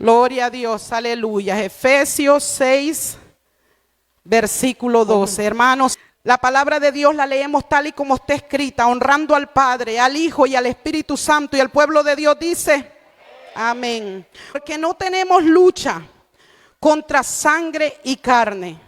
Gloria a Dios, aleluya. Efesios 6, versículo 12. Hermanos, la palabra de Dios la leemos tal y como está escrita, honrando al Padre, al Hijo y al Espíritu Santo. Y el pueblo de Dios dice, amén. Porque no tenemos lucha contra sangre y carne,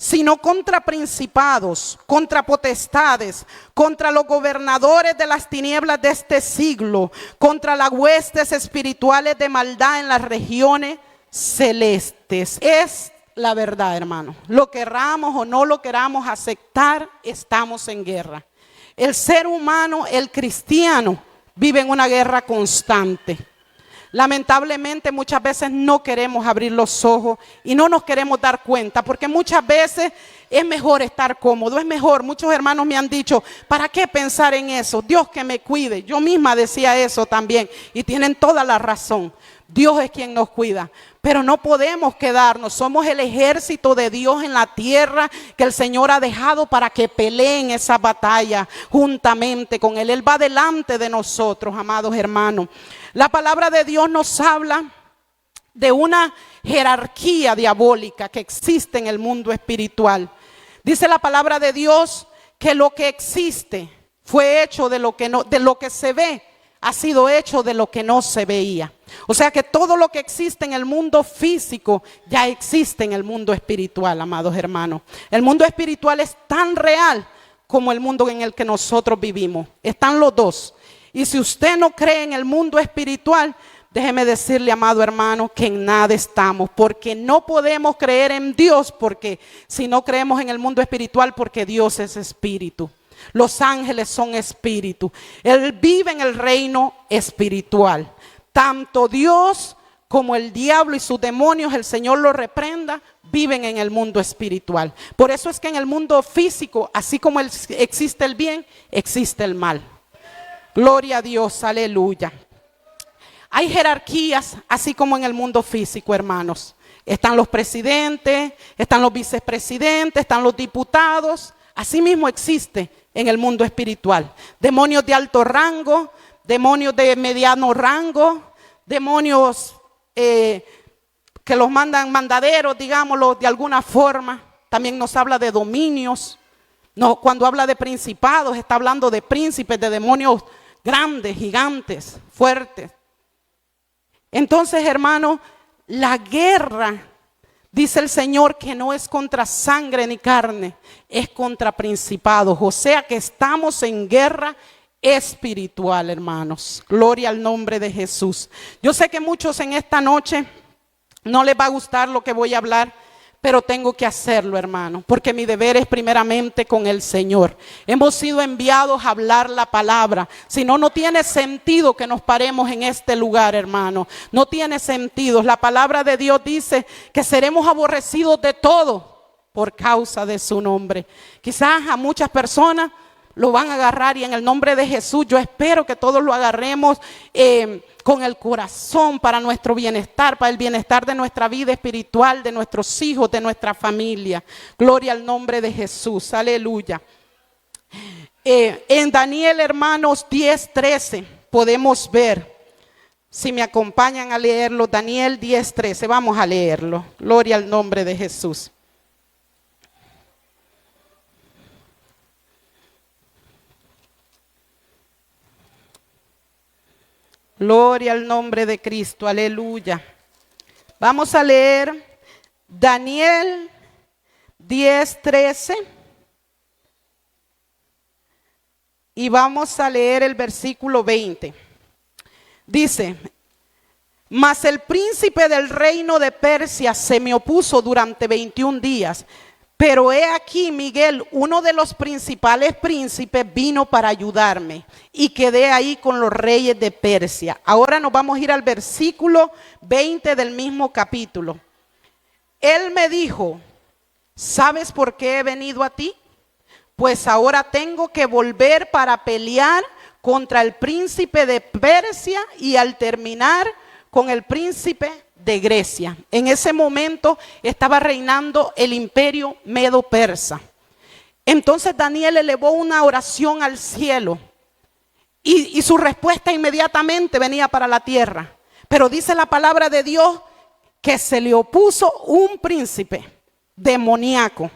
sino contra principados, contra potestades, contra los gobernadores de las tinieblas de este siglo, contra las huestes espirituales de maldad en las regiones celestes. Es la verdad, hermano. Lo queramos o no lo queramos aceptar, estamos en guerra. El ser humano, el cristiano, vive en una guerra constante. Lamentablemente muchas veces no queremos abrir los ojos y no nos queremos dar cuenta, porque muchas veces es mejor estar cómodo, es mejor. Muchos hermanos me han dicho, ¿para qué pensar en eso? Dios que me cuide. Yo misma decía eso también y tienen toda la razón. Dios es quien nos cuida, pero no podemos quedarnos. Somos el ejército de Dios en la tierra que el Señor ha dejado para que peleen esa batalla juntamente con Él. Él va delante de nosotros, amados hermanos. La palabra de Dios nos habla de una jerarquía diabólica que existe en el mundo espiritual. Dice la palabra de Dios que lo que existe fue hecho de lo que se ve, ha sido hecho de lo que no se veía. O sea que todo lo que existe en el mundo físico ya existe en el mundo espiritual, amados hermanos. El mundo espiritual es tan real como el mundo en el que nosotros vivimos. Están los dos. Y si usted no cree en el mundo espiritual, déjeme decirle, amado hermano, que en nada estamos. Porque no podemos creer en Dios, porque si no creemos en el mundo espiritual, porque Dios es espíritu. Los ángeles son espíritu. Él vive en el reino espiritual. Tanto Dios como el diablo y sus demonios, el Señor los reprenda, viven en el mundo espiritual. Por eso es que en el mundo físico, así como existe el bien, existe el mal. Gloria a Dios, aleluya. Hay jerarquías, así como en el mundo físico, hermanos. Están los presidentes, están los vicepresidentes, están los diputados. Así mismo existe en el mundo espiritual. Demonios de alto rango, demonios de mediano rango, demonios que los mandan mandaderos, digámoslo de alguna forma. También nos habla de dominios. No, cuando habla de principados, está hablando de príncipes, de demonios grandes, gigantes, fuertes. Entonces, hermano, la guerra, dice el Señor, que no es contra sangre ni carne, es contra principados. O sea que estamos en guerra espiritual, hermanos. Gloria al nombre de Jesús. Yo sé que muchos en esta noche no les va a gustar lo que voy a hablar, pero tengo que hacerlo, hermano, porque mi deber es primeramente con el Señor. Hemos sido enviados a hablar la palabra. Si no, no tiene sentido que nos paremos en este lugar, hermano. No tiene sentido. La palabra de Dios dice que seremos aborrecidos de todo por causa de su nombre. Quizás a muchas personas lo van a agarrar y en el nombre de Jesús yo espero que todos lo agarremos con el corazón para nuestro bienestar, para el bienestar de nuestra vida espiritual, de nuestros hijos, de nuestra familia. Gloria al nombre de Jesús, aleluya. En Daniel, hermanos, 10:13 podemos ver, si me acompañan a leerlo, Daniel 10:13, vamos a leerlo. Gloria al nombre de Jesús. Gloria al nombre de Cristo, aleluya. Vamos a leer Daniel 10:13 y vamos a leer el versículo 20. Dice, mas el príncipe del reino de Persia se me opuso durante 21 días. Pero he aquí, Miguel, uno de los principales príncipes, vino para ayudarme y quedé ahí con los reyes de Persia. Ahora nos vamos a ir al versículo 20 del mismo capítulo. Él me dijo, ¿sabes por qué he venido a ti? Pues ahora tengo que volver para pelear contra el príncipe de Persia y al terminar con el príncipe de Grecia. En ese momento estaba reinando el imperio medo-persa. Entonces Daniel elevó una oración al cielo y su respuesta inmediatamente venía para la tierra. Pero dice la palabra de Dios que se le opuso un príncipe demoníaco,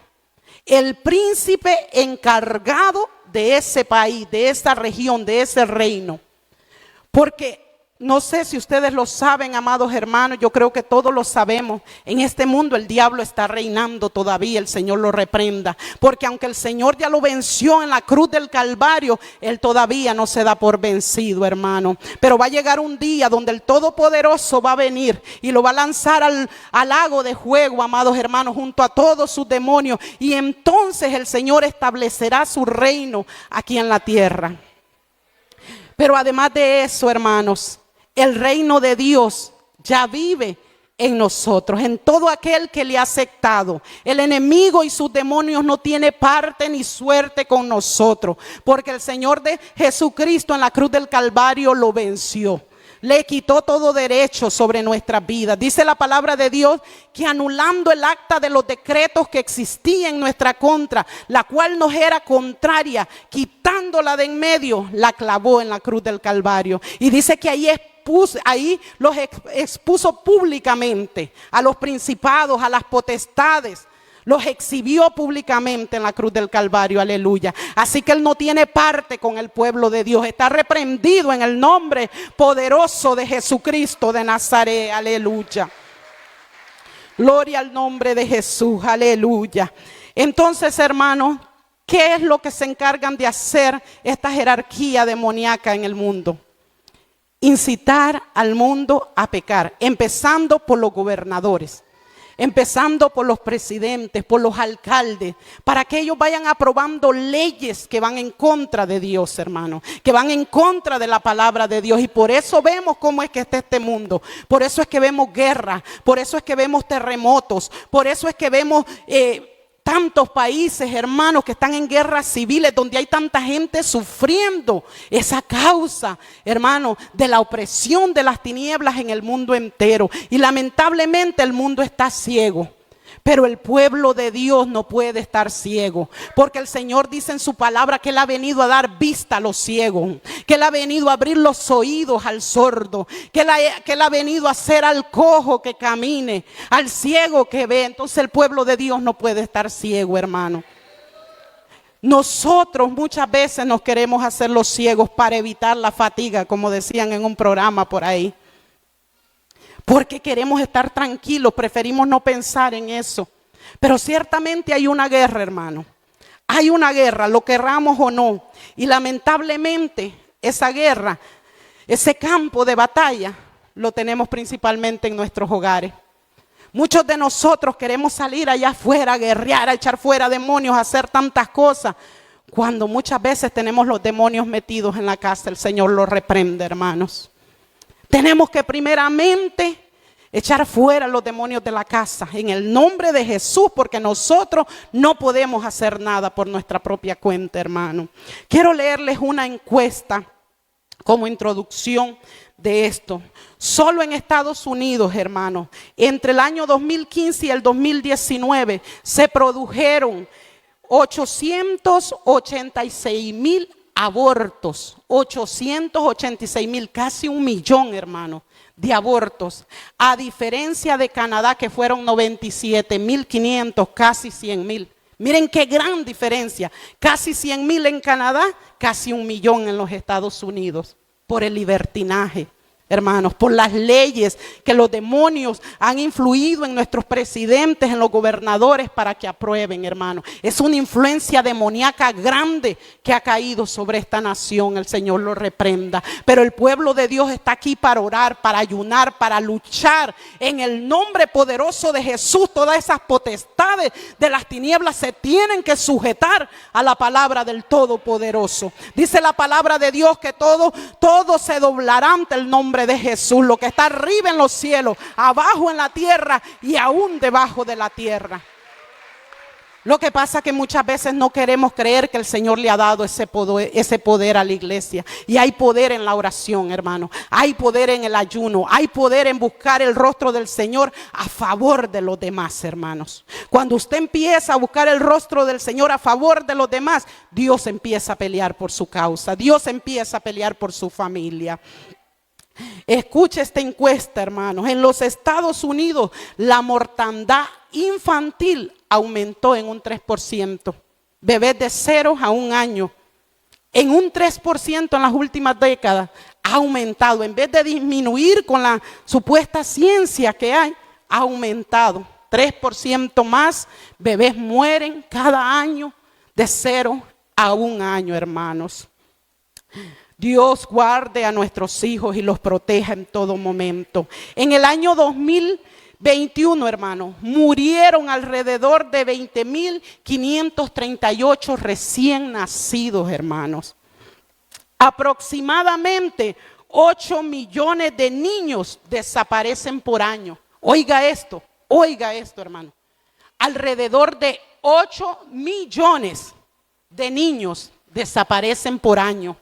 el príncipe encargado de ese país, de esa región, de ese reino. Porque no sé si ustedes lo saben, amados hermanos, yo creo que todos lo sabemos. En este mundo el diablo está reinando todavía, el Señor lo reprenda. Porque aunque el Señor ya lo venció en la cruz del Calvario, Él todavía no se da por vencido, hermano. Pero va a llegar un día donde el Todopoderoso va a venir y lo va a lanzar al lago de fuego, amados hermanos, junto a todos sus demonios. Y entonces el Señor establecerá su reino aquí en la tierra. Pero además de eso, hermanos, el reino de Dios ya vive en nosotros, en todo aquel que le ha aceptado. El enemigo y sus demonios no tiene parte ni suerte con nosotros, porque el Señor de Jesucristo en la cruz del Calvario lo venció. Le quitó todo derecho sobre nuestras vidas. Dice la palabra de Dios que anulando el acta de los decretos que existía en nuestra contra, la cual nos era contraria, quitándola de en medio, la clavó en la cruz del Calvario. Y dice que ahí los expuso públicamente a los principados, a las potestades. Los exhibió públicamente en la cruz del Calvario, aleluya. Así que Él no tiene parte con el pueblo de Dios. Está reprendido en el nombre poderoso de Jesucristo de Nazaret, aleluya. Gloria al nombre de Jesús, aleluya. Entonces, hermanos, ¿qué es lo que se encargan de hacer esta jerarquía demoníaca en el mundo? Incitar al mundo a pecar, empezando por los gobernadores. Empezando por los presidentes, por los alcaldes, para que ellos vayan aprobando leyes que van en contra de Dios, hermano, que van en contra de la palabra de Dios. Y por eso vemos cómo es que está este mundo, por eso es que vemos guerra, por eso es que vemos terremotos, por eso es que vemos tantos países, hermanos, que están en guerras civiles, donde hay tanta gente sufriendo esa causa, hermano, de la opresión de las tinieblas en el mundo entero. Y lamentablemente el mundo está ciego. Pero el pueblo de Dios no puede estar ciego, porque el Señor dice en su palabra que Él ha venido a dar vista a los ciegos, que Él ha venido a abrir los oídos al sordo, que Él ha venido a hacer al cojo que camine, al ciego que ve. Entonces el pueblo de Dios no puede estar ciego, hermano. Nosotros muchas veces nos queremos hacer los ciegos para evitar la fatiga, como decían en un programa por ahí. Porque queremos estar tranquilos, preferimos no pensar en eso. Pero ciertamente hay una guerra, hermano. Hay una guerra, lo querramos o no. Y lamentablemente esa guerra, ese campo de batalla, lo tenemos principalmente en nuestros hogares. Muchos de nosotros queremos salir allá afuera a guerrear, a echar fuera demonios, a hacer tantas cosas, cuando muchas veces tenemos los demonios metidos en la casa. El Señor los reprende, hermanos. Tenemos que primeramente echar fuera los demonios de la casa en el nombre de Jesús, porque nosotros no podemos hacer nada por nuestra propia cuenta, hermano. Quiero leerles una encuesta como introducción de esto. Solo en Estados Unidos, hermano, entre el año 2015 y el 2019 se produjeron 886,000 abortos, 886,000, casi 1,000,000, hermano, de abortos. A diferencia de Canadá, que fueron 97,500, casi 100,000. Miren qué gran diferencia. Casi 100,000 en Canadá, casi 1,000,000 en los Estados Unidos. Por el libertinaje, hermanos, por las leyes que los demonios han influido en nuestros presidentes, en los gobernadores para que aprueben, hermanos. Es una influencia demoníaca grande que ha caído sobre esta nación. El Señor lo reprenda. Pero el pueblo de Dios está aquí para orar, para ayunar, para luchar. En el nombre poderoso de Jesús, todas esas potestades de las tinieblas se tienen que sujetar a la palabra del Todopoderoso. Dice la palabra de Dios que todo se doblará ante el nombre de Jesús, lo que está arriba en los cielos, abajo en la tierra y aún debajo de la tierra. Lo que pasa es que muchas veces no queremos creer que el Señor le ha dado ese poder a la iglesia. Y hay poder en la oración, hermano. Hay poder en el ayuno. Hay poder en buscar el rostro del Señor a favor de los demás, hermanos. Cuando usted empieza a buscar el rostro del Señor a favor de los demás, Dios empieza a pelear por su causa. Dios empieza a pelear por su familia. Escucha esta encuesta, hermanos. En los Estados Unidos, la mortandad infantil aumentó en un 3%. Bebés de 0 a 1 año. En un 3% en las últimas décadas ha aumentado. En vez de disminuir con la supuesta ciencia que hay, ha aumentado. 3% más bebés mueren cada año de 0 a 1 año, hermanos. Dios guarde a nuestros hijos y los proteja en todo momento. En el año 2021, hermanos, murieron alrededor de 20.538 recién nacidos, hermanos. Aproximadamente 8 millones de niños desaparecen por año. Oiga esto, hermano. Alrededor de 8 millones de niños desaparecen por año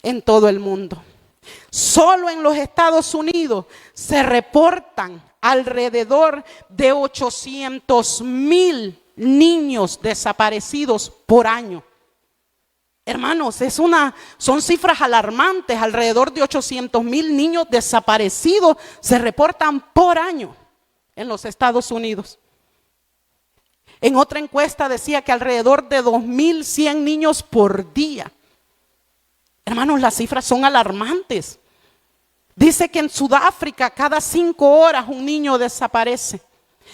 en todo el mundo. Solo en los Estados Unidos se reportan alrededor de 800,000 niños desaparecidos por año. Hermanos, son cifras alarmantes. Alrededor de 800,000 niños desaparecidos se reportan por año en los Estados Unidos. En otra encuesta decía que alrededor de 2.100 niños por día. Hermanos, las cifras son alarmantes. Dice que en Sudáfrica cada 5 horas un niño desaparece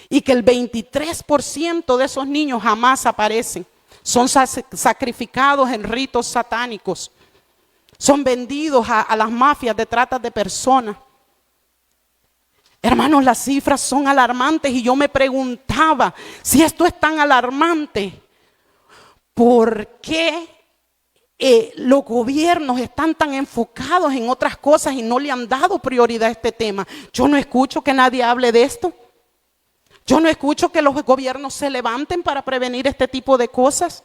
y que el 23% de esos niños jamás aparecen. Son sacrificados en ritos satánicos. Son vendidos a las mafias de trata de personas. Hermanos, las cifras son alarmantes y yo me preguntaba, si esto es tan alarmante, ¿por qué los gobiernos están tan enfocados en otras cosas y no le han dado prioridad a este tema? Yo no escucho que nadie hable de esto. Yo no escucho que los gobiernos se levanten para prevenir este tipo de cosas.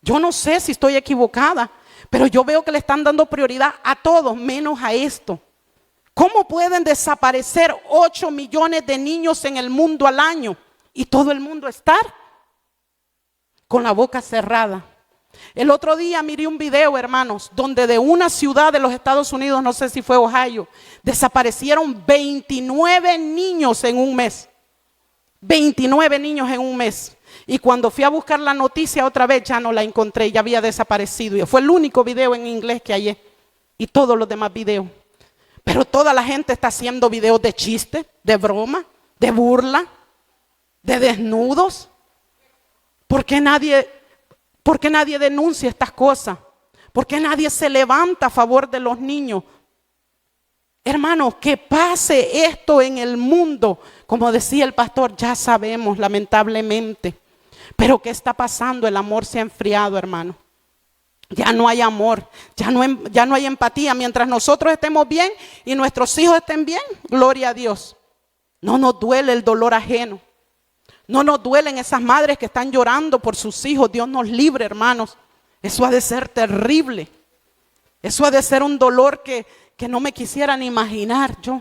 Yo no sé si estoy equivocada, pero yo veo que le están dando prioridad a todos menos a esto. ¿Cómo pueden desaparecer 8 millones de niños en el mundo al año y todo el mundo estar con la boca cerrada? El otro día miré un video, hermanos, donde de una ciudad de los Estados Unidos, no sé si fue Ohio, desaparecieron 29 niños en un mes. 29 niños en un mes. Y cuando fui a buscar la noticia otra vez ya no la encontré, ya había desaparecido. Y fue el único video en inglés que hallé. Y todos los demás videos. Pero toda la gente está haciendo videos de chiste, de broma, de burla, de desnudos. ¿Por qué nadie denuncia estas cosas? ¿Por qué nadie se levanta a favor de los niños? Hermanos, que pase esto en el mundo, como decía el pastor, ya sabemos lamentablemente. Pero ¿qué está pasando? El amor se ha enfriado, hermano. Ya no hay amor, ya no hay empatía. Mientras nosotros estemos bien y nuestros hijos estén bien, gloria a Dios. No nos duele el dolor ajeno. No nos duelen esas madres que están llorando por sus hijos. Dios nos libre, hermanos. Eso ha de ser terrible. Eso ha de ser un dolor que no me quisiera ni imaginar yo.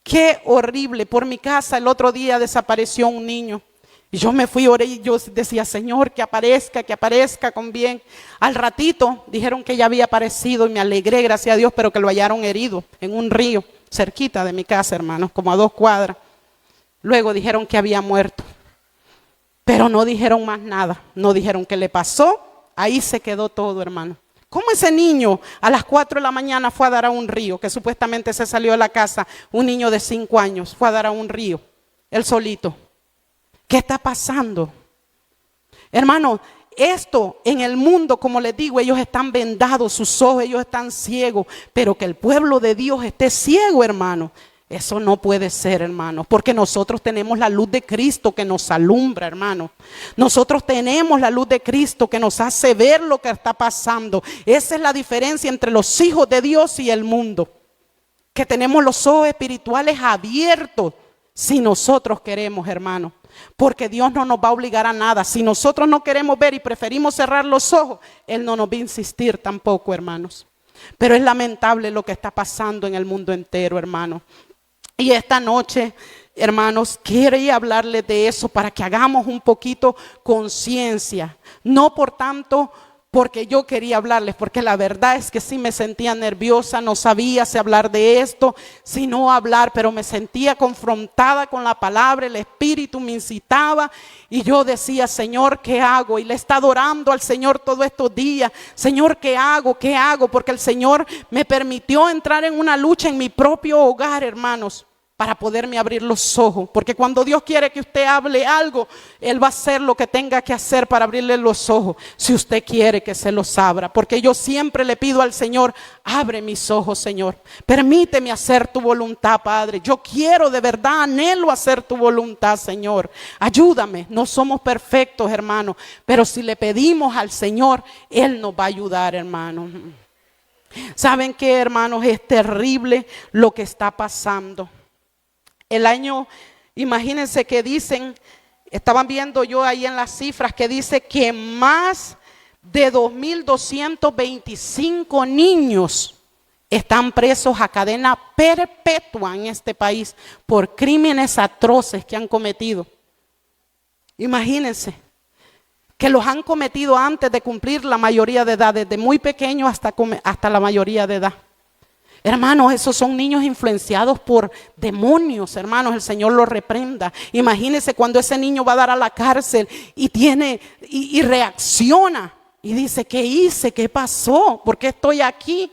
Qué horrible. Por mi casa el otro día desapareció un niño. Y yo me fui, oré y yo decía, Señor, que aparezca con bien. Al ratito dijeron que ya había aparecido y me alegré, gracias a Dios, pero que lo hallaron herido en un río cerquita de mi casa, hermanos, como a 2 cuadras. Luego dijeron que había muerto. Pero no dijeron más nada. No dijeron qué le pasó. Ahí se quedó todo, hermano. ¿Cómo ese niño a las 4 de la mañana fue a dar a un río? Que supuestamente se salió de la casa, un niño de 5 años, fue a dar a un río, él solito. ¿Qué está pasando? Hermano, esto en el mundo, como les digo, ellos están vendados, sus ojos, ellos están ciegos. Pero que el pueblo de Dios esté ciego, hermano, eso no puede ser, hermano. Porque nosotros tenemos la luz de Cristo que nos alumbra, hermano. Nosotros tenemos la luz de Cristo que nos hace ver lo que está pasando. Esa es la diferencia entre los hijos de Dios y el mundo. Que tenemos los ojos espirituales abiertos si nosotros queremos, hermano. Porque Dios no nos va a obligar a nada. Si nosotros no queremos ver y preferimos cerrar los ojos, Él no nos va a insistir tampoco, hermanos. Pero es lamentable lo que está pasando en el mundo entero, hermano. Y esta noche, hermanos, quería hablarles de eso para que hagamos un poquito conciencia. No por tanto porque yo quería hablarles, porque la verdad es que sí me sentía nerviosa, no sabía si hablar de esto, si no hablar, pero me sentía confrontada con la palabra, el Espíritu me incitaba y yo decía, Señor, ¿qué hago? Y le he estado orando al Señor todos estos días, Señor, ¿qué hago? ¿Qué hago? Porque el Señor me permitió entrar en una lucha en mi propio hogar, hermanos, para poderme abrir los ojos, porque cuando Dios quiere que usted hable algo, Él va a hacer lo que tenga que hacer para abrirle los ojos, si usted quiere que se los abra, porque yo siempre le pido al Señor, abre mis ojos, Señor, permíteme hacer tu voluntad, Padre, yo quiero de verdad, anhelo hacer tu voluntad, Señor, ayúdame, no somos perfectos, hermano, pero si le pedimos al Señor, Él nos va a ayudar, hermano. ¿Saben qué, hermanos? Es terrible lo que está pasando. El año, imagínense que dicen, estaban viendo yo ahí en las cifras que dice que más de 2.225 niños están presos a cadena perpetua en este país por crímenes atroces que han cometido. Imagínense que los han cometido antes de cumplir la mayoría de edad, desde muy pequeños hasta la mayoría de edad. Hermanos, esos son niños influenciados por demonios, hermanos, el Señor los reprenda. Imagínense cuando ese niño va a dar a la cárcel y reacciona y dice, ¿qué hice? ¿Qué pasó? ¿Por qué estoy aquí?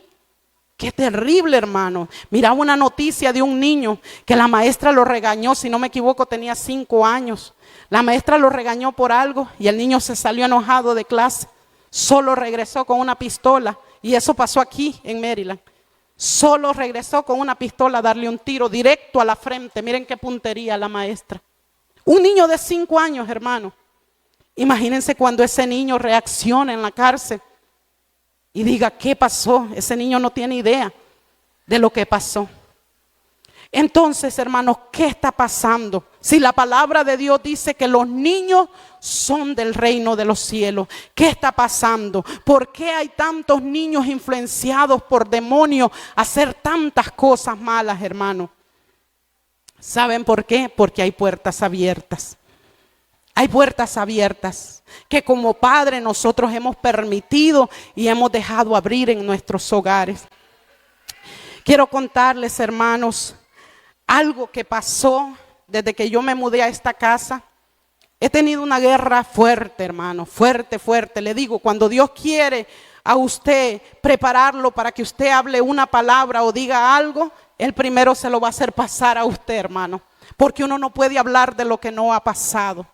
Qué terrible, hermano. Miraba una noticia de un niño que la maestra lo regañó, si no me equivoco tenía 5 años. La maestra lo regañó por algo y el niño se salió enojado de clase. Solo regresó con una pistola y eso pasó aquí en Maryland. Solo regresó con una pistola a darle un tiro directo a la frente. Miren qué puntería la maestra. Un niño de 5 años, hermano. Imagínense cuando ese niño reaccione en la cárcel y diga, ¿qué pasó? Ese niño no tiene idea de lo que pasó. Entonces, hermanos, ¿qué está pasando? Si la palabra de Dios dice que los niños son del reino de los cielos, ¿qué está pasando? ¿Por qué hay tantos niños influenciados por demonios a hacer tantas cosas malas, hermanos? ¿Saben por qué? Porque hay puertas abiertas. Hay puertas abiertas que como padre nosotros hemos permitido y hemos dejado abrir en nuestros hogares. Quiero contarles, hermanos, algo que pasó desde que yo me mudé a esta casa. He tenido una guerra fuerte, hermano, fuerte, fuerte. Le digo, cuando Dios quiere a usted prepararlo para que usted hable una palabra o diga algo, Él primero se lo va a hacer pasar a usted, hermano. Porque uno no puede hablar de lo que no ha pasado.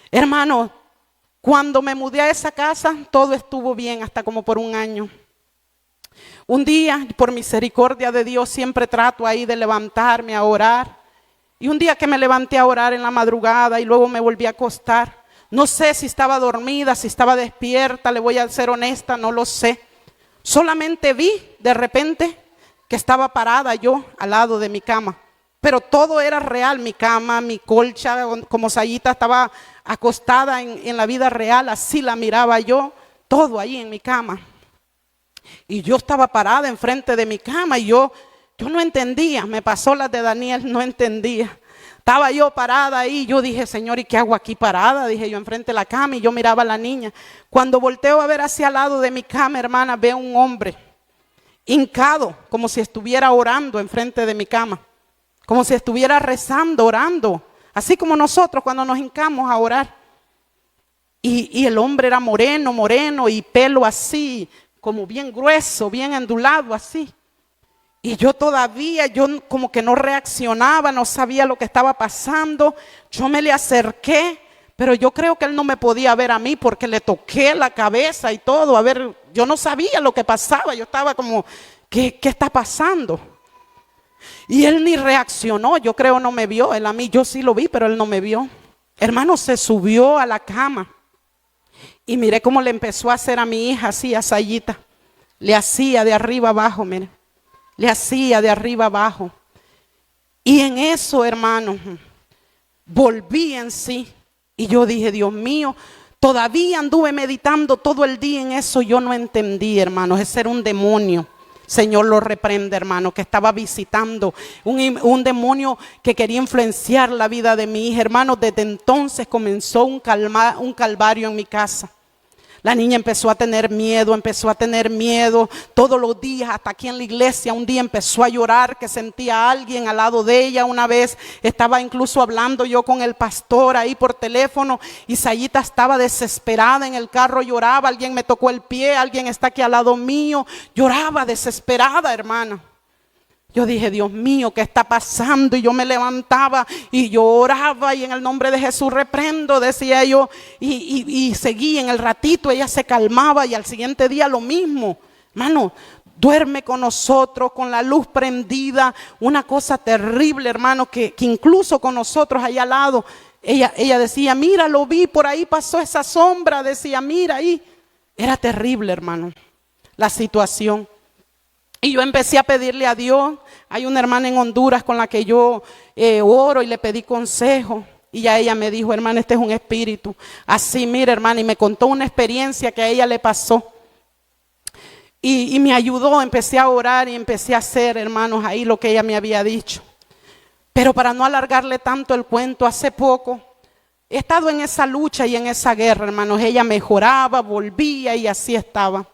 Hermano, cuando me mudé a esa casa, todo estuvo bien hasta como por un año. Un día, por misericordia de Dios, siempre trato ahí de levantarme a orar. Y un día que me levanté a orar en la madrugada y luego me volví a acostar. No sé si estaba dormida, si estaba despierta, le voy a ser honesta, no lo sé. Solamente vi de repente que estaba parada yo al lado de mi cama. Pero todo era real, mi cama, mi colcha, como Sayita estaba acostada en la vida real, así la miraba yo, todo ahí en mi cama. Y yo estaba parada enfrente de mi cama y yo no entendía, me pasó las de Daniel, no entendía. Estaba yo parada ahí, yo dije, Señor, ¿y qué hago aquí parada? Dije yo enfrente de la cama y yo miraba a la niña. Cuando volteo a ver hacia el lado de mi cama, hermana, veo un hombre hincado, como si estuviera orando enfrente de mi cama. Como si estuviera rezando, orando. Así como nosotros cuando nos hincamos a orar. Y el hombre era moreno y pelo así, como bien grueso, bien ondulado así. Y yo todavía, como que no reaccionaba, no sabía lo que estaba pasando. Yo me le acerqué, pero yo creo que él no me podía ver a mí porque le toqué la cabeza y todo. A ver, yo no sabía lo que pasaba, yo estaba como, ¿qué está pasando? Y él ni reaccionó, yo creo no me vio, él a mí, yo sí lo vi, pero él no me vio. Hermano, se subió a la cama y miré cómo le empezó a hacer a mi hija así, a Sayita. Le hacía de arriba abajo, mire, le hacía de arriba abajo. Y en eso, hermano, volví en sí y yo dije, Dios mío, todavía anduve meditando todo el día en eso, yo no entendí, hermanos, ese era un demonio. Señor lo reprende, hermano, que estaba visitando un demonio que quería influenciar la vida de mi hija. Hermano, desde entonces comenzó un calvario en mi casa. La niña empezó a tener miedo todos los días, hasta aquí en la iglesia. Un día empezó a llorar, que sentía a alguien al lado de ella. Una vez estaba incluso hablando yo con el pastor ahí por teléfono y Sayita estaba desesperada en el carro, lloraba. Alguien me tocó el pie, alguien está aquí al lado mío. Lloraba desesperada, hermana. Yo dije, Dios mío, ¿qué está pasando? Y yo me levantaba y yo oraba y en el nombre de Jesús reprendo, decía yo. Y seguí en el ratito, ella se calmaba y al siguiente día lo mismo. Hermano, duerme con nosotros, con la luz prendida. Una cosa terrible, hermano, que incluso con nosotros allá al lado, ella decía, mira, lo vi, por ahí pasó esa sombra. Decía, mira ahí. Era terrible, hermano, la situación. Y yo empecé a pedirle a Dios. Hay una hermana en Honduras con la que yo oro y le pedí consejo. Y ya ella me dijo, hermana, este es un espíritu. Así, mira, hermana, y me contó una experiencia que a ella le pasó. Y me ayudó, empecé a orar y empecé a hacer, hermanos, ahí lo que ella me había dicho. Pero para no alargarle tanto el cuento, hace poco he estado en esa lucha y en esa guerra, hermanos. Ella mejoraba, volvía y así estaba.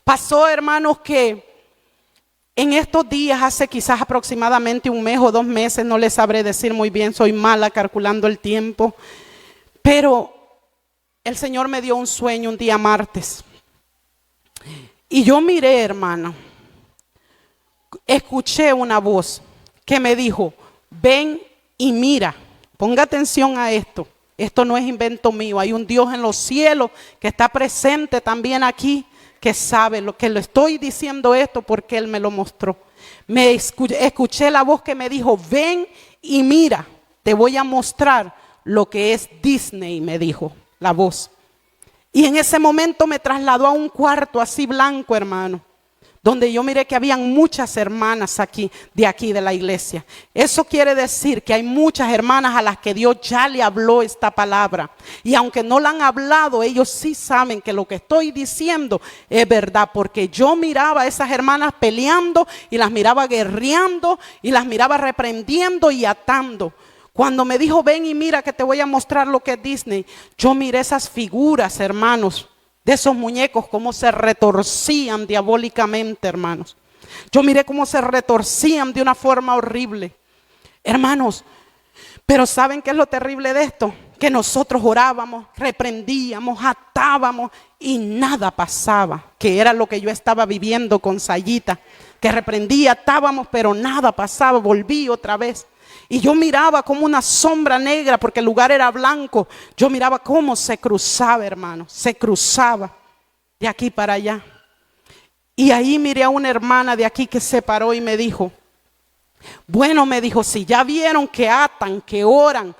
Pasó, hermanos, que en estos días, hace quizás aproximadamente un mes o 2 meses, no les sabré decir muy bien, soy mala calculando el tiempo, pero el Señor me dio un sueño un día martes. Y yo miré, hermana, escuché una voz que me dijo, ven y mira, ponga atención a esto. Esto no es invento mío, hay un Dios en los cielos que está presente también aquí, que sabe lo que le estoy diciendo esto porque Él me lo mostró. Escuché la voz que me dijo, ven y mira, te voy a mostrar lo que es Disney, me dijo la voz. Y en ese momento me trasladó a un cuarto así blanco, hermano, donde yo miré que habían muchas hermanas aquí de la iglesia. Eso quiere decir que hay muchas hermanas a las que Dios ya le habló esta palabra. Y aunque no la han hablado, ellos sí saben que lo que estoy diciendo es verdad. Porque yo miraba a esas hermanas peleando y las miraba guerreando y las miraba reprendiendo y atando. Cuando me dijo, ven y mira que te voy a mostrar lo que es Disney, yo miré esas figuras, hermanos, de esos muñecos, cómo se retorcían diabólicamente, hermanos. Yo miré cómo se retorcían de una forma horrible, hermanos. Pero ¿saben qué es lo terrible de esto? Que nosotros orábamos, reprendíamos, atábamos y nada pasaba. Que era lo que yo estaba viviendo con Sayita. Que reprendía, atábamos, pero nada pasaba. Volví otra vez. Y yo miraba como una sombra negra, porque el lugar era blanco. Yo miraba cómo se cruzaba, hermano. Se cruzaba de aquí para allá. Y ahí miré a una hermana de aquí que se paró y me dijo, bueno, me dijo, si ya vieron que atan, que oran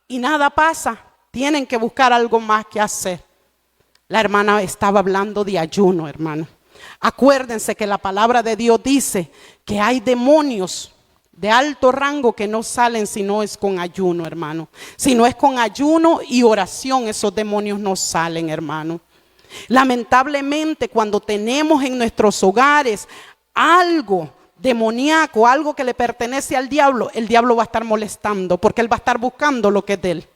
y nada pasa, tienen que buscar algo más que hacer. La hermana estaba hablando de ayuno, hermano. Acuérdense que la palabra de Dios dice que hay demonios de alto rango que no salen si no es con ayuno, hermano. Si no es con ayuno y oración, esos demonios no salen, hermano. Lamentablemente, cuando tenemos en nuestros hogares algo demoníaco, algo que le pertenece al diablo, el diablo va a estar molestando, porque él va a estar buscando lo que es de él.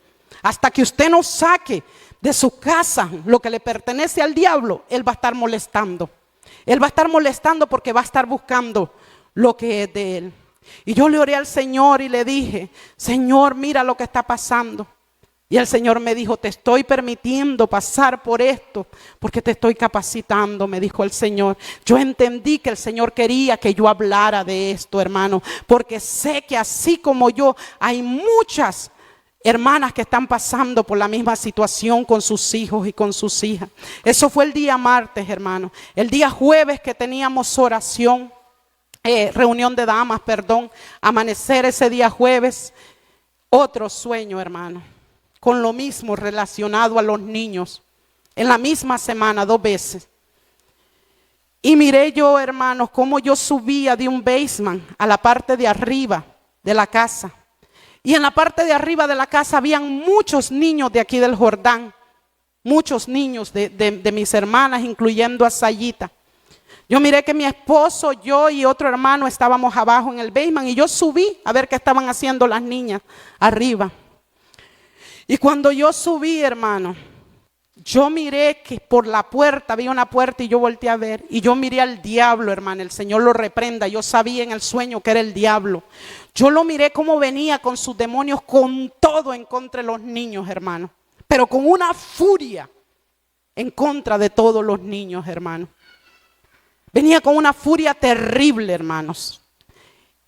Hasta que usted no saque de su casa lo que le pertenece al diablo, él va a estar molestando. Él va a estar molestando porque va a estar buscando lo que es de él. Y yo le oré al Señor y le dije, Señor, mira lo que está pasando. Y el Señor me dijo, te estoy permitiendo pasar por esto porque te estoy capacitando, me dijo el Señor. Yo entendí que el Señor quería que yo hablara de esto, hermano, porque sé que así como yo, hay muchas hermanas que están pasando por la misma situación con sus hijos y con sus hijas. Eso fue el día martes, hermano. El día jueves que teníamos oración, reunión de damas, amanecer ese día jueves, otro sueño, hermano, con lo mismo relacionado a los niños, en la misma semana 2 veces. Y miré yo, hermanos, cómo yo subía de un basement a la parte de arriba de la casa. Y en la parte de arriba de la casa habían muchos niños de aquí del Jordán, muchos niños de mis hermanas, incluyendo a Sayita. Yo miré que mi esposo, yo y otro hermano estábamos abajo en el basement y yo subí a ver qué estaban haciendo las niñas arriba. Y cuando yo subí, hermano, yo miré que por la puerta, había una puerta y yo volteé a ver y yo miré al diablo, hermano. El Señor lo reprenda. Yo sabía en el sueño que era el diablo. Yo lo miré como venía con sus demonios, con todo en contra de los niños, hermano. Pero con una furia en contra de todos los niños, hermano. Venía con una furia terrible, hermanos.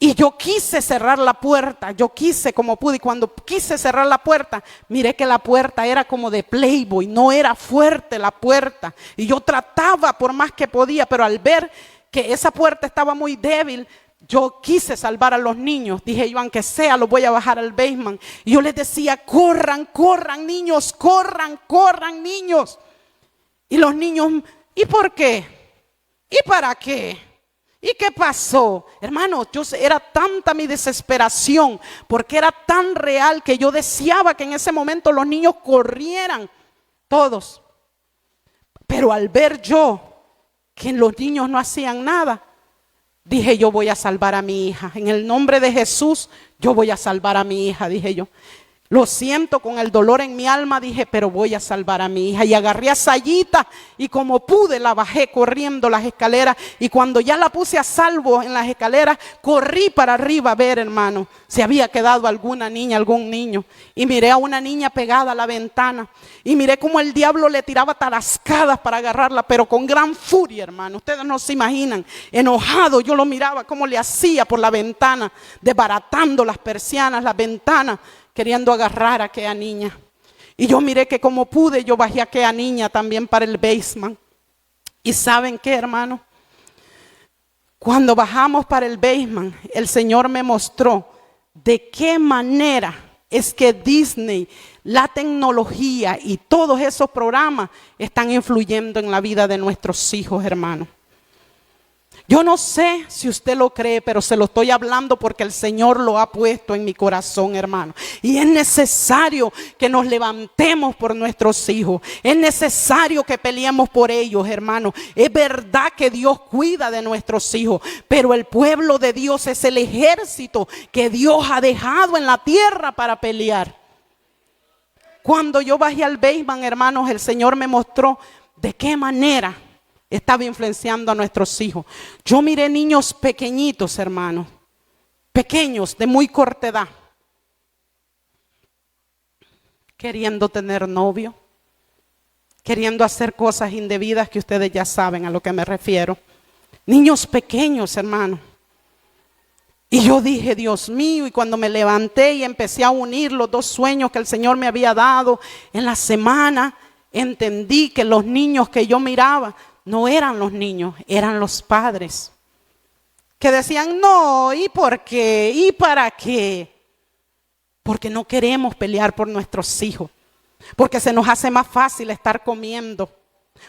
Y yo quise cerrar la puerta, yo quise como pude, y cuando quise cerrar la puerta, miré que la puerta era como de Playboy, no era fuerte la puerta. Y yo trataba por más que podía, pero al ver que esa puerta estaba muy débil, yo quise salvar a los niños. Dije yo, aunque sea, los voy a bajar al basement. Y yo les decía, corran, corran niños, corran, corran niños. Y los niños, ¿y por qué? ¿Y para qué? ¿Y qué pasó? Hermanos, era tanta mi desesperación, porque era tan real que yo deseaba que en ese momento los niños corrieran, todos. Pero al ver yo que los niños no hacían nada, dije yo voy a salvar a mi hija. En el nombre de Jesús, yo voy a salvar a mi hija, dije yo. Lo siento con el dolor en mi alma, dije, pero voy a salvar a mi hija. Y agarré a Sayita y como pude la bajé corriendo las escaleras. Y cuando ya la puse a salvo en las escaleras, corrí para arriba a ver, hermano, si había quedado alguna niña, algún niño. Y miré a una niña pegada a la ventana. Y miré como el diablo le tiraba tarascadas para agarrarla, pero con gran furia, hermano. Ustedes no se imaginan, enojado yo lo miraba como le hacía por la ventana, desbaratando las persianas, las ventanas, queriendo agarrar a aquella niña. Y yo miré que como pude, yo bajé a aquella niña también para el basement. ¿Y saben qué, hermano? Cuando bajamos para el basement, el Señor me mostró de qué manera es que Disney, la tecnología y todos esos programas están influyendo en la vida de nuestros hijos, hermano. Yo no sé si usted lo cree, pero se lo estoy hablando porque el Señor lo ha puesto en mi corazón, hermano. Y es necesario que nos levantemos por nuestros hijos. Es necesario que peleemos por ellos, hermano. Es verdad que Dios cuida de nuestros hijos, pero el pueblo de Dios es el ejército que Dios ha dejado en la tierra para pelear. Cuando yo bajé al basement, hermanos, el Señor me mostró de qué manera estaba influenciando a nuestros hijos. Yo miré niños pequeñitos, hermanos, pequeños de muy corta edad, queriendo tener novio, queriendo hacer cosas indebidas que ustedes ya saben a lo que me refiero. Niños pequeños, hermanos. Y yo dije, Dios mío, y cuando me levanté y empecé a unir los dos sueños que el Señor me había dado en la semana, entendí que los niños que yo miraba no eran los niños, eran los padres. Que decían, no, ¿y por qué? ¿Y para qué? Porque no queremos pelear por nuestros hijos. Porque se nos hace más fácil estar comiendo.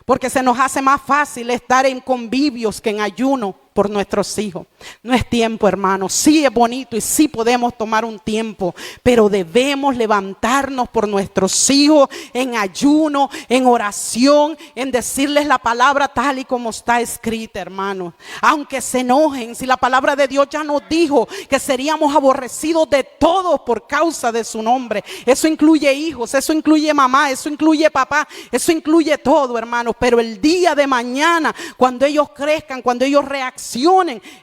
Porque se nos hace más fácil estar en convivios que en ayuno por nuestros hijos. No es tiempo, hermanos. Sí es bonito y sí podemos tomar un tiempo, pero debemos levantarnos por nuestros hijos en ayuno, en oración, en decirles la palabra tal y como está escrita, hermanos. Aunque se enojen, si la palabra de Dios ya nos dijo que seríamos aborrecidos de todos por causa de su nombre. Eso incluye hijos, eso incluye mamá, eso incluye papá, eso incluye todo, hermanos. Pero el día de mañana, cuando ellos crezcan, cuando ellos reaccionen,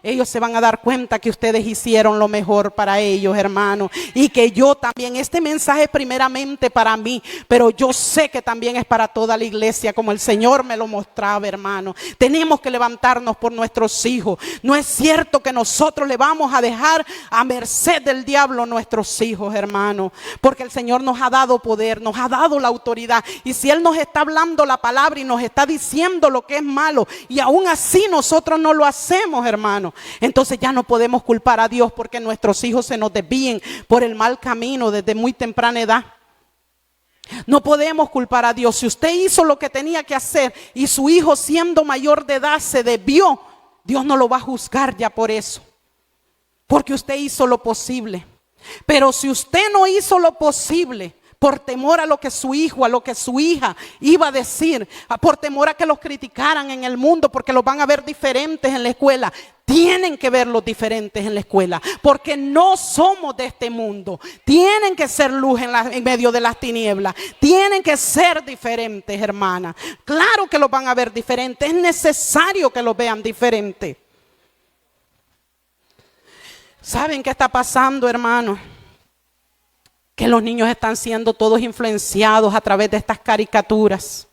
ellos se van a dar cuenta que ustedes hicieron lo mejor para ellos, hermano. Y que yo también, este mensaje es primeramente para mí, pero yo sé que también es para toda la iglesia, como el Señor me lo mostraba, hermano. Tenemos que levantarnos por nuestros hijos. No es cierto que nosotros le vamos a dejar a merced del diablo nuestros hijos, hermano, porque el Señor nos ha dado poder, nos ha dado la autoridad. Y si Él nos está hablando la palabra y nos está diciendo lo que es malo, y aún así nosotros no lo hacemos, hermano, entonces ya no podemos culpar a Dios porque nuestros hijos se nos desvíen por el mal camino desde muy temprana edad. No podemos culpar a Dios. Si usted hizo lo que tenía que hacer y su hijo siendo mayor de edad se desvió, Dios no lo va a juzgar ya por eso, porque usted hizo lo posible. Pero si usted no hizo lo posible, por temor a lo que su hijo, a lo que su hija iba a decir, por temor a que los criticaran en el mundo, porque los van a ver diferentes en la escuela. Tienen que verlos diferentes en la escuela, porque no somos de este mundo. Tienen que ser luz en medio de las tinieblas. Tienen que ser diferentes, hermana. Claro que los van a ver diferentes. Es necesario que los vean diferentes. ¿Saben qué está pasando, hermano? Que los niños están siendo todos influenciados a través de estas caricaturas.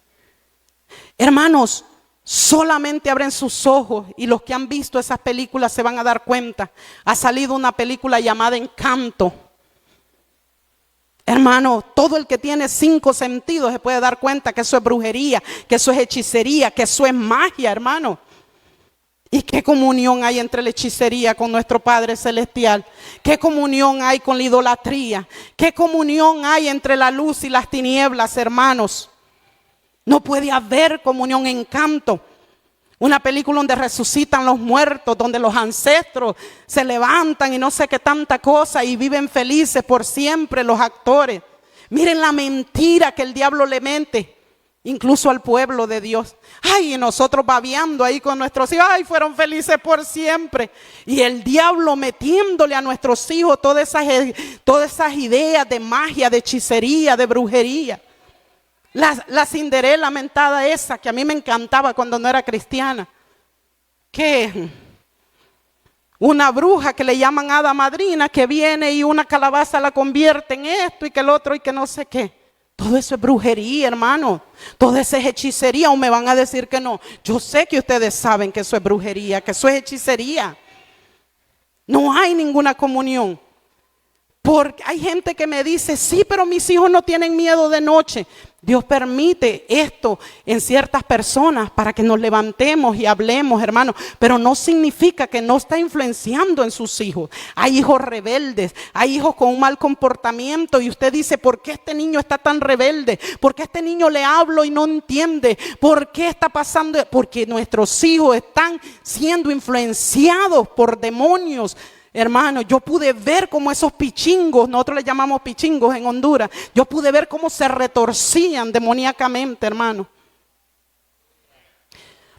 Hermanos, solamente abren sus ojos y los que han visto esas películas se van a dar cuenta. Ha salido una película llamada Encanto. Hermano, todo el que tiene 5 sentidos se puede dar cuenta que eso es brujería, que eso es hechicería, que eso es magia, hermano. ¿Y qué comunión hay entre la hechicería con nuestro Padre Celestial? ¿Qué comunión hay con la idolatría? ¿Qué comunión hay entre la luz y las tinieblas, hermanos? No puede haber comunión. Encanto. Una película donde resucitan los muertos, donde los ancestros se levantan y no sé qué tanta cosa y viven felices por siempre los actores. Miren la mentira que el diablo le mente. Incluso al pueblo de Dios. Ay, y nosotros babeando ahí con nuestros hijos. Ay, fueron felices por siempre. Y el diablo metiéndole a nuestros hijos todas esas ideas de magia, de hechicería, de brujería. La Cinderela mentada esa, que a mí me encantaba cuando no era cristiana. Que una bruja que le llaman hada madrina, que viene y una calabaza la convierte en esto y que el otro y que no sé qué. Todo eso es brujería, hermano. Todo eso es hechicería. O me van a decir que no. Yo sé que ustedes saben que eso es brujería, que eso es hechicería. No hay ninguna comunión. Porque hay gente que me dice, sí, pero mis hijos no tienen miedo de noche. Dios permite esto en ciertas personas para que nos levantemos y hablemos, hermano. Pero no significa que no está influenciando en sus hijos. Hay hijos rebeldes, hay hijos con un mal comportamiento. Y usted dice, ¿por qué este niño está tan rebelde? ¿Por qué este niño le hablo y no entiende? ¿Por qué está pasando? Porque nuestros hijos están siendo influenciados por demonios. Hermano, yo pude ver cómo esos pichingos, nosotros les llamamos pichingos en Honduras, yo pude ver cómo se retorcían demoníacamente, hermano.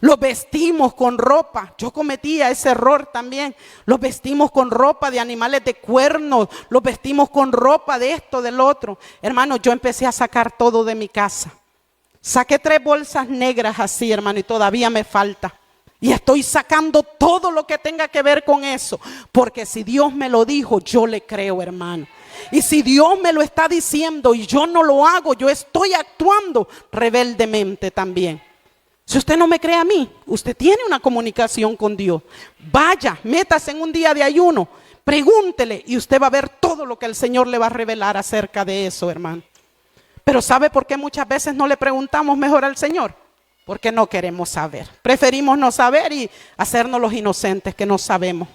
Los vestimos con ropa, yo cometía ese error también. Los vestimos con ropa de animales de cuernos, los vestimos con ropa de esto, del otro. Hermano, yo empecé a sacar todo de mi casa. Saqué 3 bolsas negras así, hermano, y todavía me falta. Y estoy sacando todo lo que tenga que ver con eso. Porque si Dios me lo dijo, yo le creo, hermano. Y si Dios me lo está diciendo y yo no lo hago, yo estoy actuando rebeldemente también. Si usted no me cree a mí, usted tiene una comunicación con Dios. Vaya, métase en un día de ayuno, pregúntele y usted va a ver todo lo que el Señor le va a revelar acerca de eso, hermano. Pero ¿sabe por qué muchas veces no le preguntamos mejor al Señor? Porque no queremos saber. Preferimos no saber y hacernos los inocentes que no sabemos.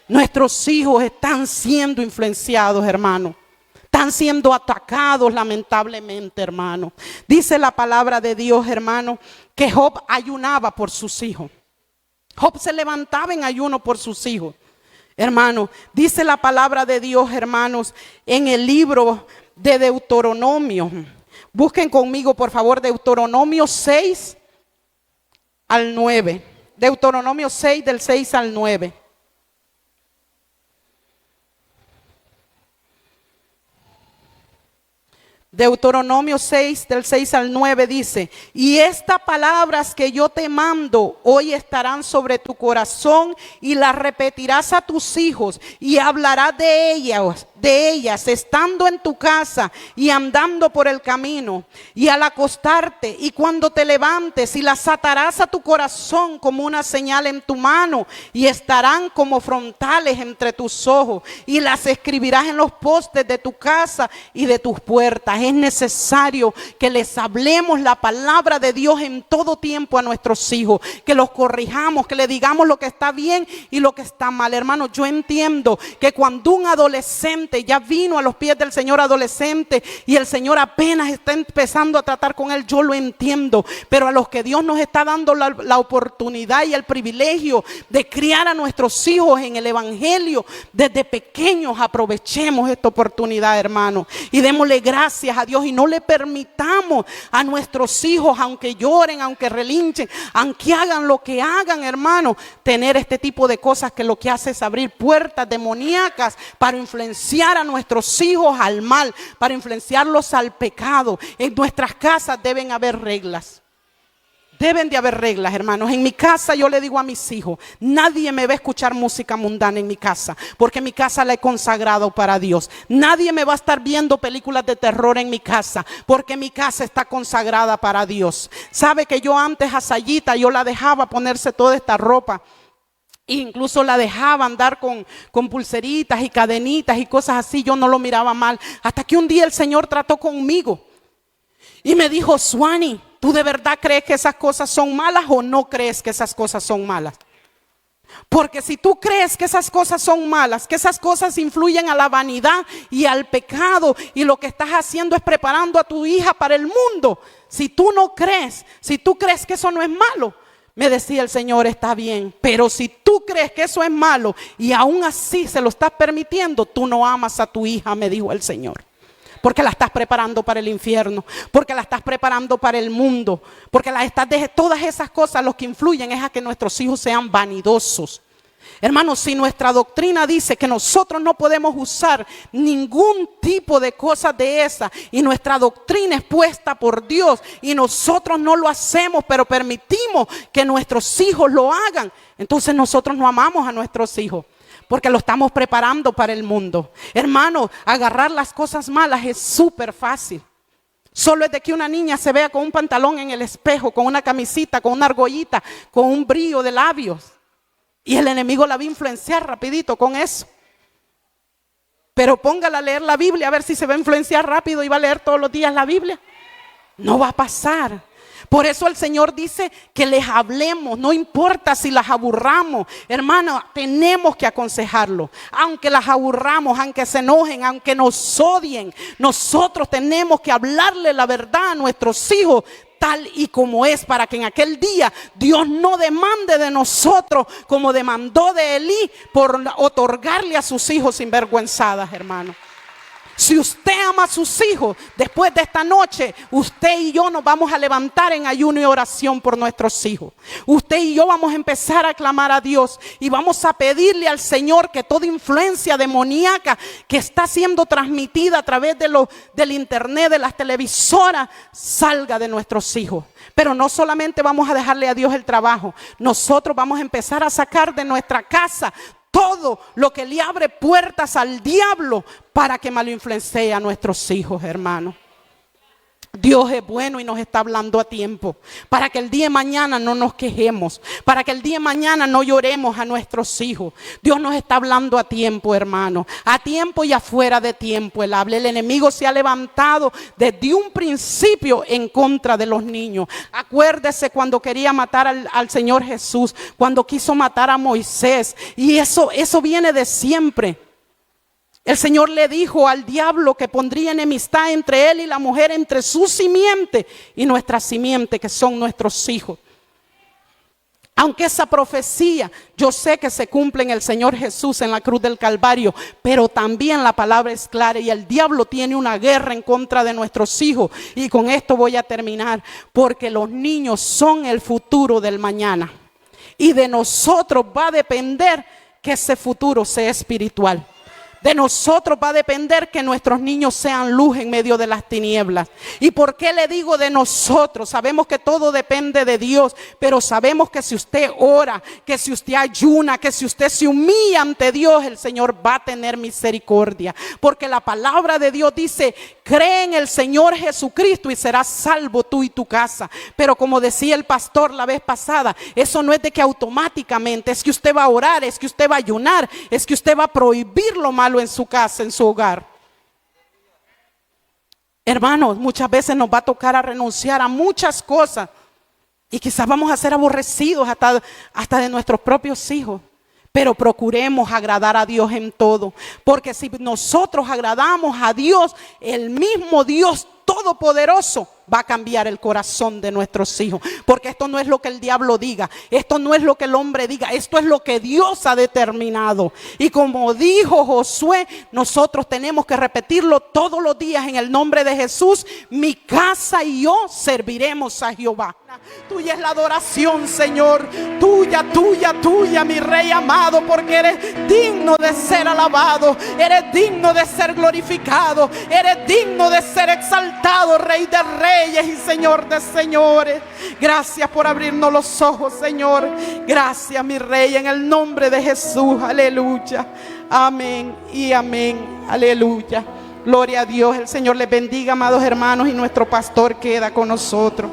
Nuestros hijos están siendo influenciados, hermano. Están siendo atacados lamentablemente, hermano. Dice la palabra de Dios, hermano, que Job ayunaba por sus hijos. Job se levantaba en ayuno por sus hijos. Hermano, dice la palabra de Dios, hermanos, en el libro de Deuteronomio. Busquen conmigo, por favor, Deuteronomio 6 al 9. Deuteronomio 6 del 6 al 9. Deuteronomio 6 del 6 al 9 dice: y estas palabras que yo te mando hoy estarán sobre tu corazón y las repetirás a tus hijos y hablarás de ellas estando en tu casa y andando por el camino y al acostarte y cuando te levantes, y las atarás a tu corazón como una señal en tu mano y estarán como frontales entre tus ojos y las escribirás en los postes de tu casa y de tus puertas. Es necesario que les hablemos la palabra de Dios en todo tiempo a nuestros hijos, que los corrijamos, que le digamos lo que está bien y lo que está mal. Hermano, yo entiendo que cuando un adolescente adolescente, ya vino a los pies del Señor adolescente y el Señor apenas está empezando a tratar con él, yo lo entiendo. Pero a los que Dios nos está dando la oportunidad y el privilegio de criar a nuestros hijos en el evangelio desde pequeños, aprovechemos esta oportunidad, hermano, y démosle gracias a Dios y no le permitamos a nuestros hijos, aunque lloren, aunque relinchen, aunque hagan lo que hagan, hermano, tener este tipo de cosas que lo que hace es abrir puertas demoníacas para influenciar a nuestros hijos al mal, para influenciarlos al pecado. En nuestras casas deben haber reglas. Deben de haber reglas, hermanos. En mi casa yo le digo a mis hijos, nadie me va a escuchar música mundana en mi casa, porque mi casa la he consagrado para Dios. Nadie me va a estar viendo películas de terror en mi casa, porque mi casa está consagrada para Dios. Sabe que yo antes a Sayita yo la dejaba ponerse toda esta ropa. Incluso la dejaba andar con pulseritas y cadenitas y cosas así. Yo no lo miraba mal, hasta que un día el Señor trató conmigo y me dijo, Suani, ¿tú de verdad crees que esas cosas son malas o no crees que esas cosas son malas? Porque si tú crees que esas cosas son malas, que esas cosas influyen a la vanidad y al pecado, y lo que estás haciendo es preparando a tu hija para el mundo, si tú no crees, si tú crees que eso no es malo, me decía el Señor, está bien, pero si tú crees que eso es malo y aún así se lo estás permitiendo, tú no amas a tu hija, me dijo el Señor. Porque la estás preparando para el infierno, porque la estás preparando para el mundo, porque todas esas cosas lo que influyen es a que nuestros hijos sean vanidosos. Hermanos, si nuestra doctrina dice que nosotros no podemos usar ningún tipo de cosas de esa, y nuestra doctrina es puesta por Dios y nosotros no lo hacemos, pero permitimos que nuestros hijos lo hagan, entonces nosotros no amamos a nuestros hijos, porque lo estamos preparando para el mundo. Hermano, agarrar las cosas malas es súper fácil. Solo es de que una niña se vea con un pantalón en el espejo, con una camisita, con una argollita, con un brillo de labios, y el enemigo la va a influenciar rapidito con eso. Pero póngala a leer la Biblia a ver si se va a influenciar rápido y va a leer todos los días la Biblia. No va a pasar. Por eso el Señor dice que les hablemos, no importa si las aburramos. Hermano, tenemos que aconsejarlo. Aunque las aburramos, aunque se enojen, aunque nos odien, nosotros tenemos que hablarle la verdad a nuestros hijos tal y como es, para que en aquel día Dios no demande de nosotros como demandó de Elí por otorgarle a sus hijos sinvergüenzadas, hermano. Si usted ama a sus hijos, después de esta noche, usted y yo nos vamos a levantar en ayuno y oración por nuestros hijos. Usted y yo vamos a empezar a clamar a Dios y vamos a pedirle al Señor que toda influencia demoníaca que está siendo transmitida a través del internet, de las televisoras, salga de nuestros hijos. Pero no solamente vamos a dejarle a Dios el trabajo, nosotros vamos a empezar a sacar de nuestra casa todo lo que le abre puertas al diablo para que malinfluencie a nuestros hijos, hermano. Dios es bueno y nos está hablando a tiempo, para que el día de mañana no nos quejemos, para que el día de mañana no lloremos a nuestros hijos. Dios nos está hablando a tiempo, hermano, a tiempo y afuera de tiempo. El enemigo se ha levantado desde un principio en contra de los niños. Acuérdese cuando quería matar al Señor Jesús, cuando quiso matar a Moisés, y eso viene de siempre. El Señor le dijo al diablo que pondría enemistad entre él y la mujer, entre su simiente y nuestra simiente, que son nuestros hijos. Aunque esa profecía yo sé que se cumple en el Señor Jesús en la cruz del Calvario, pero también la palabra es clara y el diablo tiene una guerra en contra de nuestros hijos. Y con esto voy a terminar, porque los niños son el futuro del mañana y de nosotros va a depender que ese futuro sea espiritual. De nosotros va a depender que nuestros niños sean luz en medio de las tinieblas. ¿Y por qué le digo de nosotros? Sabemos que todo depende de Dios, pero sabemos que si usted ora, que si usted ayuna, que si usted se humilla ante Dios, el Señor va a tener misericordia. Porque la palabra de Dios dice, cree en el Señor Jesucristo y serás salvo tú y tu casa. Pero como decía el pastor la vez pasada, eso no es de que automáticamente, es que usted va a orar, es que usted va a ayunar, es que usted va a prohibir lo malo en su casa, en su hogar. Hermanos, muchas veces nos va a tocar a renunciar a muchas cosas y quizás vamos a ser aborrecidos hasta de nuestros propios hijos, pero procuremos agradar a Dios en todo, porque si nosotros agradamos a Dios, el mismo Dios todopoderoso va a cambiar el corazón de nuestros hijos, porque esto no es lo que el diablo diga, esto no es lo que el hombre diga, esto es lo que Dios ha determinado. Y como dijo Josué, nosotros tenemos que repetirlo todos los días en el nombre de Jesús: mi casa y yo serviremos a Jehová. Tuya es la adoración, Señor, tuya, tuya, tuya, mi Rey amado, porque eres digno de ser alabado, eres digno de ser glorificado, eres digno de ser exaltado, Rey de reyes y Señor de señores. Gracias por abrirnos los ojos, Señor. Gracias, mi Rey, en el nombre de Jesús. Aleluya. Amén y amén. Aleluya. Gloria a Dios. El Señor les bendiga, amados hermanos, y nuestro pastor queda con nosotros.